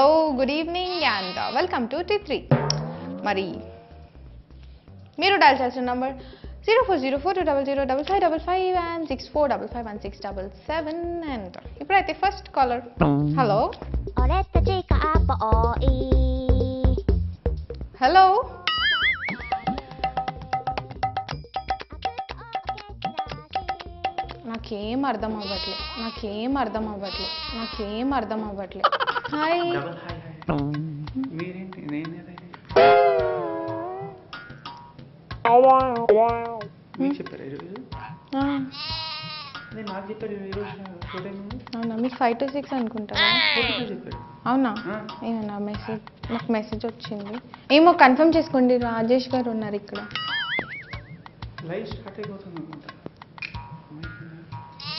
hello, good evening and welcome to T3. Mari మీరు dial చేసిన number 0404200555 and 64551677 and ఇప్పుడైతే first caller. Hello hello నాకేం అర్థం అవ్వట్లే హాయ్ అవునా మీకు 5 to 6 అనుకుంటారా? అవునా ఏమన్నా నాకు మెసేజ్ వచ్చింది ఏమో కన్ఫర్మ్ చేసుకోండి. రాజేష్ గారు ఉన్నారు ఇక్కడ.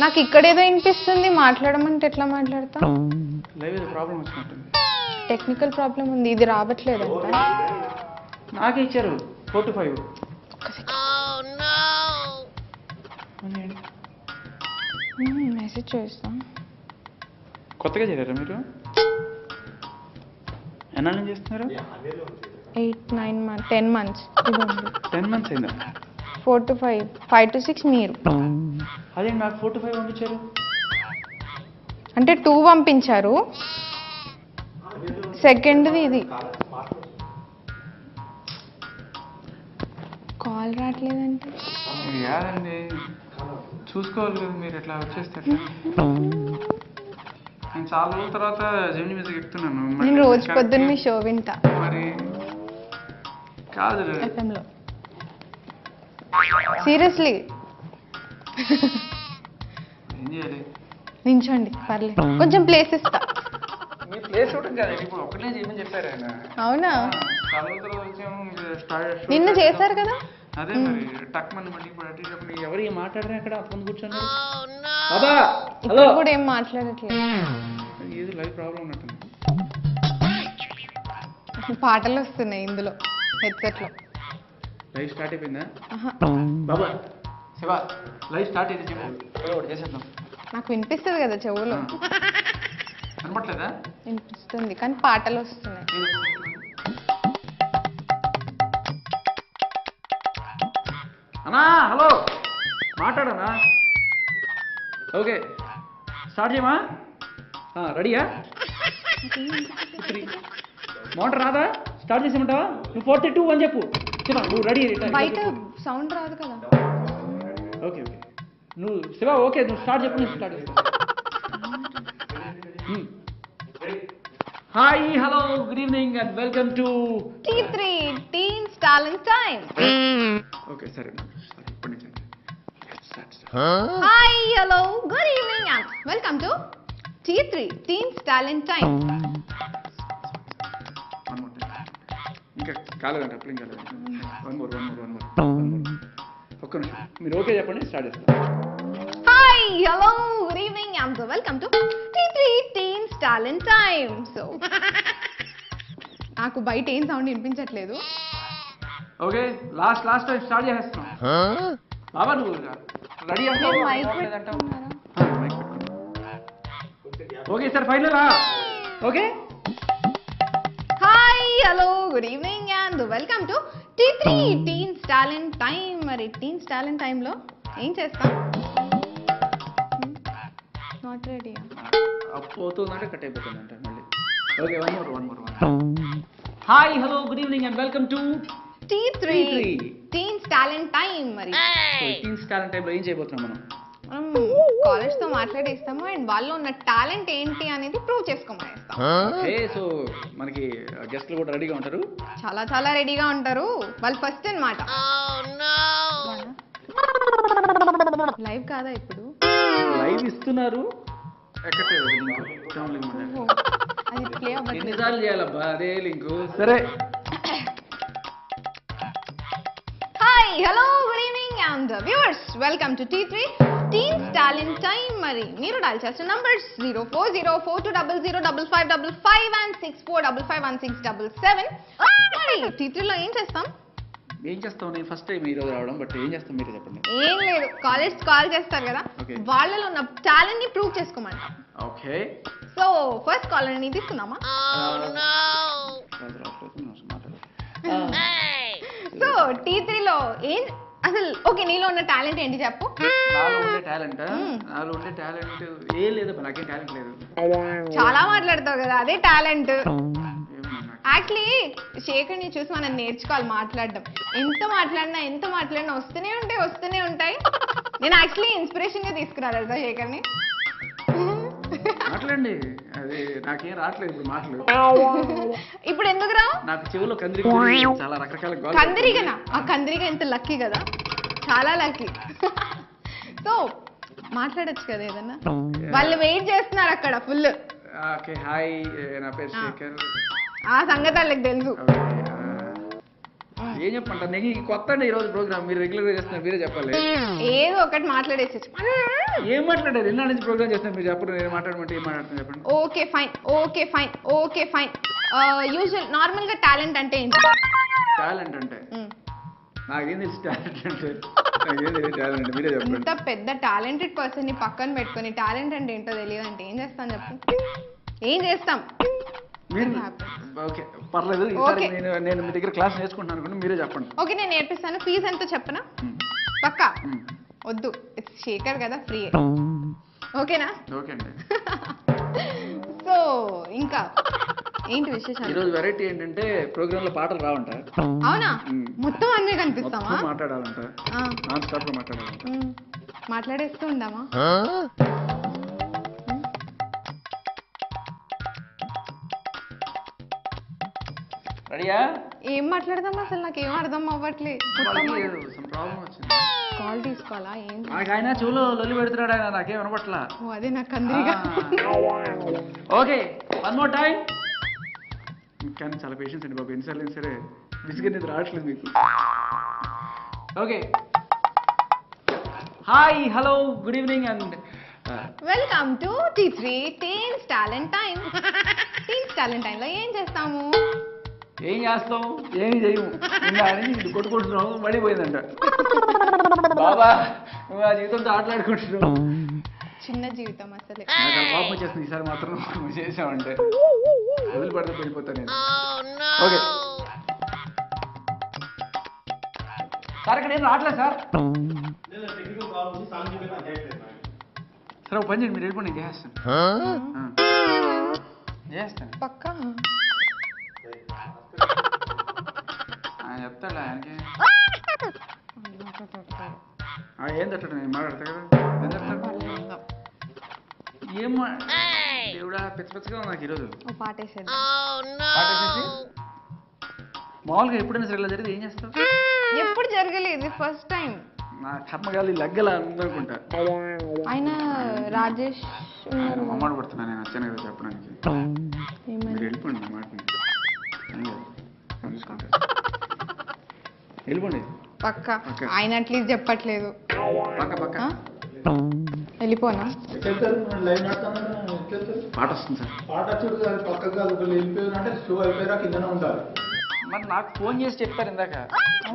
నాకు ఇక్కడేదో వినిపిస్తుంది, మాట్లాడమంటే ఎట్లా మాట్లాడతా? టెక్నికల్ ప్రాబ్లం ఉంది, ఇది రావట్లేదంట. నాకే ఇచ్చారు 4 to 5. మెసేజ్ చేస్తాం. కొత్తగా చేరారా మీరు? ఎన్నాళ్ళు చేస్తున్నారు? 8, 9 months, 10 months. 10 months అయిందా? 4 to 5, 5 to 6 మీరు. అదే నాకు 4 to 5 పంపించారు. అంటే 2 పంపించారు, సెకండ్ది ఇది. కాల్ రావట్లేదంటే కాదండి, చూసుకోవాలి కదా మీరు. ఎట్లా వచ్చేస్తే నేను చాలా రోజుల తర్వాత జెమిని మ్యూజిక్ ఎక్కుతున్నాను. నేను రోజు పొద్దున్న మీ షో వింటా. మరి కాదు ఎఫ్ఎంలో. సీరియస్లీ ఏం చేయాలి? నించోండి పర్లేదు, కొంచెం ప్లేస్ ఇస్తా. మీ ప్లేస్ ఇవ్వడం కాదు, ఇప్పుడు ఒక్కటే చేయమని చెప్పారు ఆయన. అవునా? చాలా రోజుల తర్వాత వచ్చాము. నిన్న చేశారు కదా. అదే మరి టక్ మన మళ్ళీ ఇప్పుడు ఎవరు ఏం మాట్లాడరా అక్కడ ఫోన్ కూర్చున్నారు. బాబా హలో కూడా ఏం మాట్లాడట్లేదు. ఏదో లైవ్ ప్రాబ్లం ఉన్నట్టుంది. పాటలు వస్తున్నాయి ఇందులో హెడ్సెట్ లో. లైవ్ స్టార్ట్ అయిపోయిందా? బాబా శివ లైవ్ స్టార్ట్ అయితే చెప్పు, ఒకటి చేసేద్దాం. నాకు వినిపిస్తుంది కదా చెవులో. కనపట్లేదా? వినిపిస్తుంది కానీ పాటలు వస్తున్నాయి. అన్నా హలో మాట్లాడనా? ఓకే స్టార్ట్ చేయమా? రెడీయా? మోటార్ రాదా? స్టార్ట్ చేసేమంటావా? నువ్వు 42 అని చెప్పు. శివ నువ్వు రెడీ. బయట సౌండ్ రాదు కదా. ఓకే ఓకే నువ్వు శివ ఓకే నువ్వు స్టార్ట్ చెప్పు. నేను స్టార్ట్ చేస్తాను. Hi hello good evening and welcome to T3 Teens Talent Time. Okay సరే ఇప్పటి నుంచి hi hello good evening and welcome to T3 Teens Talent Time. ఇంకా కాలేదంట, అప్పుడు ఇంకా కాలేదు. వన్ మోర్ ఒక్క నిమిషం మీరు ఓకే చెప్పండి, స్టార్ట్ చేస్తాను. Hi hello good evening and welcome to T3 Teens Talent Time. So నాకు బయట ఏం సౌండ్ వినిపించట్లేదు. ఓకే లాస్ట్ టైం స్టార్ట్ చేసేస్తున్నాం. బాబా నువ్వు రెడీ అంటావు? Okay sir final. Okay hi hello good evening and welcome to T3 Teens Talent Time. మరి teens talent టైంలో ఏం చేస్తాం? Not ready. పోతుందంటే కట్ అయిపోతుందంట మళ్ళీ. Okay one more hi hello good evening and welcome to T3 Teens Talent Time. మరి teens talent టైంలో ఏం చేయబోతున్నాం మనం కాలేజ్ తో మాట్లాడేస్తాము అండ్ వాళ్ళు ఉన్న టాలెంట్ ఏంటి అనేది ప్రూవ్ చేసుకోమనేస్తాం. సో మనకి గెస్ట్లు కూడా రెడీగా ఉంటారు, చాలా రెడీగా ఉంటారు. వాళ్ళు ఫస్ట్ అన్నమాట. లైవ్ కాదా ఇప్పుడు? లైవ్ ఇస్తున్నారు. అది ప్లే అవ్వట్లేదు. ఎన్నిసార్లు చేయాలబ్బా అదే లింకు. సరే hi hello good evening and viewers welcome to T3 Teens Talent Time. మరి మీరు డయల్ చేసిన నంబర్స్ 0404200555 and 64551677. మరి T3 లో ఏం చేస్తాం? ఏం చేస్తావు? నేను ఫస్ట్ టైం ఈరోజు రావడం, బట్ ఏం చేస్తాం మీరే చెప్పండి. ఏం లేదు, కాలేజ్ కాల్ చేస్తారు కదా, వాళ్ళలో ఉన్న టాలెంట్ ని ప్రూవ్ చేసుకోమంట. ఓకే, సో ఫస్ట్ కాల్ ని తీసుకుందామా? సో T3లో ఏం అసలు ఓకే, నీలో ఉన్న టాలెంట్ ఏంటి చెప్పు. నాలో ఉండే టాలెంట్ ఏం లేదు, నాకేం టాలెంట్ లేదు. చాలా మాట్లాడతావు కదా, అదే టాలెంట్. యాక్చువల్లీ శేఖర్ని చూసి మనం నేర్చుకోవాలి మాట్లాడడం. ఎంత మాట్లాడినా వస్తూనే ఉంటాయి. నేను యాక్చువల్లీ ఇన్స్పిరేషన్ గా తీసుకురాలి కదా శేఖర్ని. మాట్లాడండి, అది నాకేం రావట్లేదు ఇప్పుడు మాటలు. ఇప్పుడు ఎందుకు రా? నాకు చెవులో కందిరి చాలా రకరకాల కందిరిగనా? ఆ కందిరిగ ఎంత లక్కీ కదా, చాలా లక్కీ. సో మాట్లాడొచ్చు కదా ఏదన్నా, వాళ్ళు వెయిట్ చేస్తున్నారు అక్కడ ఫుల్. ఓకే, హాయ్, నా పేరు శేఖర్. ఆ సంగతి వాళ్ళకి తెలుసు. ఏం చెప్పంటారు? నీకు కొత్త అండి ఈరోజు ప్రోగ్రామ్, మీరు రెగ్యులర్ గా చేస్తున్నారు, మీరే చెప్పాలి. ఏదో ఒకటి మాట్లాడేసి. ఏం మాట్లాడారు? ఎన్న నుంచి ప్రోగ్రామ్ చేస్తున్నారు, మీరు చెప్పండి. నేను మాట్లాడమంటే ఏం మాట్లాడుతున్నా చెప్పండి. Okay fine. యూజువల్ నార్మల్ గా టాలెంట్ అంటే ఏంటి? టాలెంట్ అంటే నాకేం తెలుసు. టాలెంట్ అంటే మీరే చెప్పండి. ఇంత పెద్ద టాలెంటెడ్ పర్సన్ ని పక్కన పెట్టుకొని టాలెంట్ అంటే ఏంటో తెలియదు అంటే ఏం చేస్తాను చెప్పు? ఏం చేస్తాం? ఓకే, పర్లేదు. నేను మీ దగ్గర క్లాస్ నేర్చుకుంటాను అనుకోండి, మీరే చెప్పండి. ఓకే, నేను నేర్పిస్తాను. ఫీజు ఎంతో చెప్పనా? పక్కా? వద్దు, ఇట్స్ శేఖర్ కదా, ఫ్రీ. ఓకేనా? ఓకే అండి. సో ఇంకా ఏంటి విశేషాలు? ఈరోజు వెరైటీ ఏంటంటే ప్రోగ్రామ్ లో పాటలు రావంట. అవునా? మొత్తం అన్నీ కనిపిస్తామా? మాట్లాడాలంట, నాన్ స్టాప్ లో మాట్లాడాలంట. మాట్లాడేస్తూ ఉందామా? రెడీయా? ఏం మాట్లాడదాం అసలు, నాకేం అర్థం అవ్వట్లేదు. కాల్ తీసుకోవాలా? ఏం ఆయన చెవులో లొల్లి పెడుతున్నాడు, ఆయన నాకేం వినపట్లా. అదే నాకు కందిరిగా. Okay, one more time. కానీ చాలా పేషెన్స్ అండి బాబు, ఎన్నిసార్లు అయినా సరే విసిగనేది రావట్లేదు మీకు. Okay, hi, hello, good evening and welcome to T3 teens talent time. Teens talent టైంలో ఏం చేస్తాము? ఏం చేస్తాం? ఏమి చేయము. ఇది కొట్టుకుంటున్నావు, పడిపోయిందంట. బాబా, నువ్వు ఆ జీవితంతో ఆటలాడుకుంటున్నావు. చిన్న జీవితం అసలే. నాకు కోపం వచ్చేస్తుంది ఈసారి మాత్రం నువ్వు చేసావంటే. వదిలిపడితే వెళ్ళిపోతాను నేను. ఓకే సార్, ఇక్కడ ఏం రావట్లేదు సార్. సరే ఒక పని చేయండి, మీరు వెళ్ళిపోండి, నేను చేస్తాను. పక్కా చెప్తాడు ఆయనకి. ఏం తట్టడు, నేను మాట్లాడతా కదా. ఏం తట్టాడు? ఏం దేవుడా, పిచ్చగా ఉంది నాకు ఈరోజు. పాటేసేది మామూలుగా ఎప్పుడైనా సరే ఇలా జరిగితే ఏం చేస్తావు? ఎప్పుడు జరగలేదు, ఫస్ట్ టైం. నా కర్మగాలి లగ్గలా ఉందనుకుంటా. ఆయన రాజేష్ మమ్మడు పడుతున్నా, నేను వచ్చాను కదా చెప్పడానికి. మీరు వెళ్ళిపోండి, నా మాట చూసుకుంటా. వెళ్ళిపోండి పక్క. ఆయన అట్లీస్ట్ చెప్పట్లేదు. పక్క పక్క వెళ్ళిపోనా? పాట వస్తుంది సార్. పాట చూడు, పక్కకు కాదు, వెళ్ళిపోయినా అంటే షో అయిపోయారా కిందనే ఉంటారు. మరి నాకు ఫోన్ చేసి చెప్పారు ఇందాక,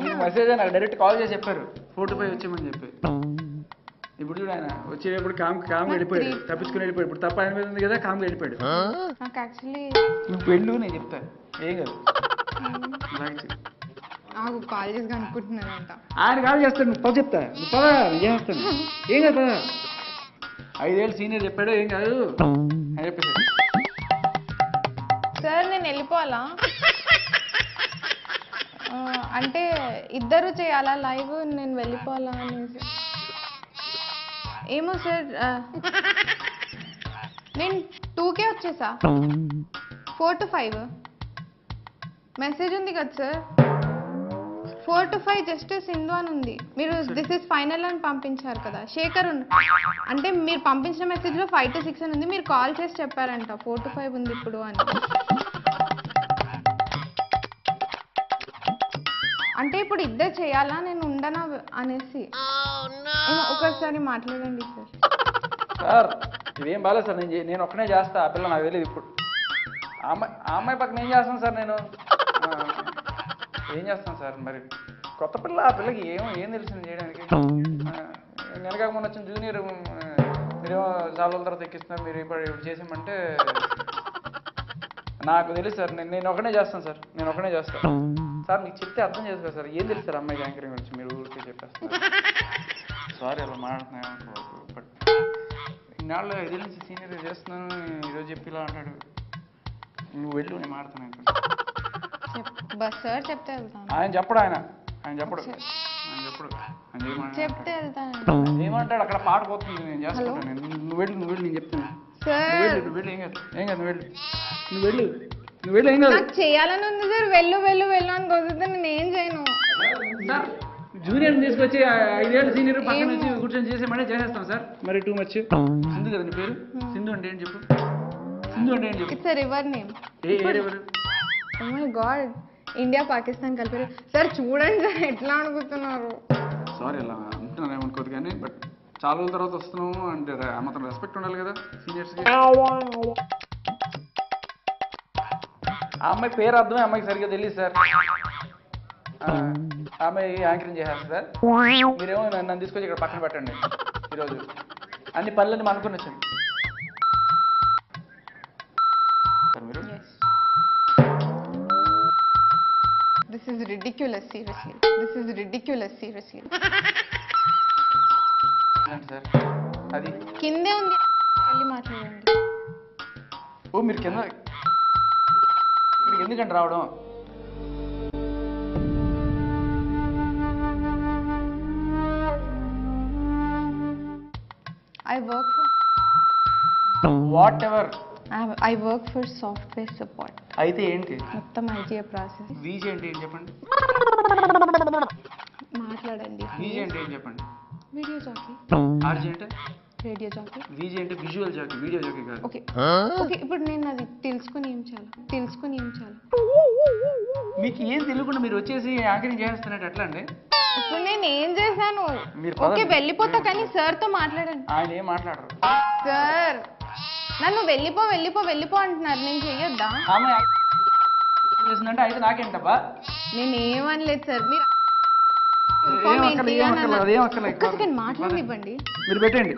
మీకు మెసేజ్ నాకు డైరెక్ట్ కాల్ చేసి చెప్పారు 4-5 వచ్చామని చెప్పి. ఇప్పుడు చూడు, ఆయన వచ్చేటప్పుడు కామ్గా వెళ్ళిపోయాడు, తప్పించుకుని వెళ్ళిపోయాడు. ఇప్పుడు తప్ప ఆయన మీద ఉంది కదా, కామ్గా వెళ్ళిపోయాడు. నాకు యాక్చువల్లీ నువ్వు వెళ్ళు, నేను చెప్తాను, ఏం కాదు. నాకు కాల్ చేసి అనుకుంటున్నానంట. ఆయన కాల్ చేస్తాడు, నువ్వు పద చెప్తా, నువ్వు పద, నేను చేస్తాను, ఏం కాదు పద. 5 ఏళ్ళు సీనియర్ చెప్పాడు, ఏం కాదు అని చెప్పేసి. సార్ నేను వెళ్ళిపోవాలా? అంటే ఇద్దరు చేయాలా లైవ్, నేను వెళ్ళిపోవాలా అనేసి. ఏమో సార్, నేను 2K వచ్చేసా. 4 to 5 మెసేజ్ ఉంది కదా సార్. 4 to 5 జస్ట్ సింధు అని ఉంది. మీరు దిస్ ఇస్ ఫైనల్ అని పంపించారు కదా. శేఖర్ అంటే మీరు పంపించిన మెసేజ్లో 5 to 6 అని ఉంది. మీరు కాల్ చేసి చెప్పారంట 4 to 5 ఉంది ఇప్పుడు అని. అంటే ఇప్పుడు ఇద్దరు చేయాలా, నేను ఉండనా అనేసి. ఒకసారి మాట్లాడండి సార్. సార్ ఇదేం బాలేదు సార్, నేను ఒక్కనే చేస్తా, ఆ పిల్ల నాకు తెలియదు. ఇప్పుడు ఆ అమ్మాయి పక్కన ఏం చేస్తాను సార్ నేను? ఏం చేస్తాను సార్? మరి కొత్త పిల్ల ఆ పిల్లకి ఏం తెలిసింది చేయడానికి వెనక మొన్న వచ్చిన జూనియర్ మీరేమో చాలా రోజుల తర్వాత ఎక్కిస్తున్నారు మీరు ఇప్పుడు చేసామంటే నాకు తెలుసు సార్ నేను ఒకనే చేస్తాను సార్ నేను ఒకనే చేస్తాను సార్ మీకు చెప్తే అర్థం చేసుకో సార్ ఏం తెలుసు సార్ అమ్మాయి యాంకరింగ్ గురించి మీరు ఊరికే చెప్పేస్తారు సారీ అలా మాట్లాడుతున్నాను బట్ ఇన్నాళ్ళు 5 నుంచి సీనియర్ చేస్తున్నాను ఈరోజు చెప్పి ఇలా అంటాడు నువ్వు వెళ్ళు నేను మాట్లాడుతున్నాను సార్ చెప్తే వెళ్తాను ఆయన చెప్పడు ఆయన చెప్పడు చెప్తే వెళ్తాను ఏమంటాడు అక్కడ పాట పోతుంది నేను చేస్తాను నువ్వు వెళ్ళు నేను చెప్తాను నువ్వు వెళ్ళు ఏం కాదు నువ్వు వెళ్ళు ఏం కాదు నాకు చేయాలని ఉంది సార్ వెళ్ళు వెళ్ళు వెళ్ళు అని కుదిరితే నేను ఏం చేయను సార్ జూనియర్ తీసుకొచ్చి 5 ఏళ్ళు సీనియర్ పక్కన వచ్చి కూర్చొని చేసేమని చేసేస్తాం సార్ మరి టూ మచ్ సింధు కదా నీ పేరు సింధు అంటే ఏంటి చెప్పు సింధు అంటే ఏంటి చెప్పు ఇట్స్ రివర్ నేమ్ ఏ river oh my God India Pakistan కలిపారు సార్ చూడండి సార్ ఎట్లా అడుగుతున్నారు సారీ అలా అంటున్నాను ఏమనుకోదు కానీ బట్ చాలా రోజుల తర్వాత వస్తున్నాము అంటే మాత్రం రెస్పెక్ట్ ఉండాలి కదా సీనియర్స్కి ఆ అమ్మాయి పేరు అర్థమే అమ్మాయికి సరిగ్గా తెలియదు సార్ ఆమె యాంకరింగ్ చేశారు సార్ మీరేమో నన్ను తీసుకొచ్చి ఇక్కడ పక్కన పెట్టండి ఈరోజు అన్ని పనులన్నీ అనుకుని వచ్చాను సార్ మీరు This is ridiculous, seriously. This is ridiculous, seriously. Sir అది కిందే ఉంది వెళ్ళి మాట్లాడండి ఓ మీరు కింద ఇక్కడికి ఎందుకంటే రావడం I work for what ever I work for software support. అయితే ఏంటి మొత్తం ఐటీఐ ప్రాసెస్ వీజీ అంటే ఏం చెప్పండి మాట్లాడండి వీజీ అంటే ఏం చెప్పండి వీడియో జాకీ ఆర్జీ అంటే రేడియో జాకీ వీజీ అంటే విజువల్ జాకీ వీడియో జాకీ కాదు ఓకే ఓకే ఇప్పుడు నేను అది తెలుసుకుని ఏం చేయాలి మీకు ఏం తెలియకుండా మీరు వచ్చేసి యాంకరింగ్ చేస్తున్నట్టు ఎట్లా అండి ఇప్పుడు నేను ఏం చేశాను మీరు ఓకే వెళ్ళిపోతా కానీ సార్ తో మాట్లాడండి ఆయన ఏం మాట్లాడరు సార్ నన్ను వెళ్ళిపో అంటున్నారు నేను చెయ్యొద్దా ఆమె చేసిందంటే అయితే నాకేంటబ్బా నేను ఏమనలేదు సార్ మీరు ఏం అక్కర్లేదు ఒక్క సెకండ్ మాట్లాడనివ్వండి మీరు పెట్టండి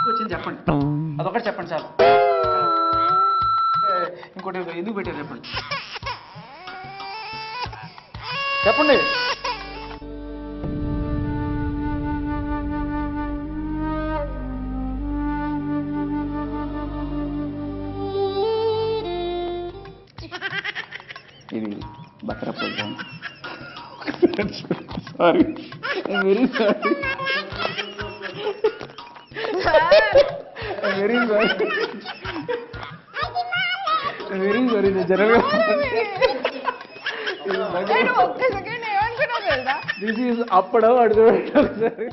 వచ్చింది చెప్పండి అదొకటి చెప్పండి చాలు ఇంకోటి ఎందుకు పెట్టారు చెప్పండి చెప్పండి ఇది బకరా programme sorry very sorry very sorry జనరల్గా ఒక్క సెకండ్ ఏమనుకున్నా తెలుసా దిస్ ఈజ్ అప్పుడు అడుగు ఒకసారి